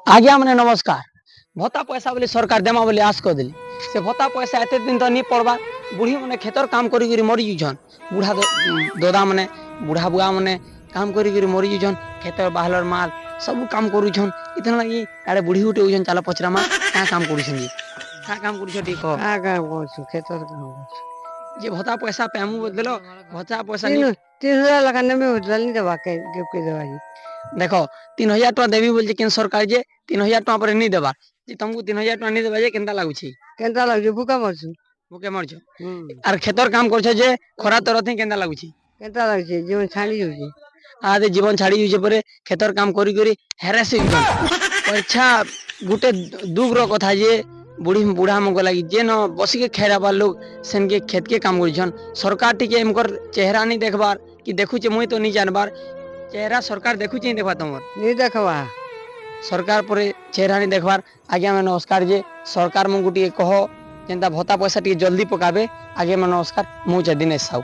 आज्ञा मैंने नमस्कार। भत्ता पैसा बोले सरकार देमा बोले आस कर दिली से भत्ता पैसा एते दिन तो नहीं पड़वा। बुढ़ी मैंने खेतर काम करी मरी जुझन। बुढ़ा दोदा मैंने बुढ़ा बुआ मैंने काम करी मरी जुझन। खेतर बाहर माल सब काम करुछन। इतना लगी आड़े बुढ़ी उठे उछन चला पचरा मार क्या काम करुछन जी क्या काम करुछ ठीक कह आ काम करछु खेतर काम करछु जे भत्ता पैसा पेमु बदलो भत्ता पैसा तीन नहीं 3000 लगा नेमे उठल नहीं देबा के देबा जी देखो 3000 टका देवी बोल केन सरकार जे 3000 टका पर नहीं देबा जे तुमको 3000 टका नहीं देबा जे केनता लागुछि केनता लागु भूका मरछु भूखे मरछ आर खेतर काम करछ जे खरा तरथि केनता लागुछि केनता लागु जीवन छाड़ी होछि आदे जीवन छाड़ी जुजे परे खेतर काम करी हेरेस अच्छा गुटे दुख रो कथा जे बुढ़ी बुढ़ा मग लगी जे न बसी के खेराबार लोग सेन के खेत के काम करिछन। सरकार टिके इनकर चेहरा नहीं देखबार कि देखुचे मुई तो नहीं जानबार चेहरा सरकार देखुचे नहीं देखबा तमर नहीं देखबा सरकार पर चेहरा नहीं देखबार। आगे मैं नमस्कार जे सरकार मको टिके कह जेंता भत्ता पैसा टिके जल्दी पकाबे। आगे मैं नमस्कार मुझे दिनेश साहू।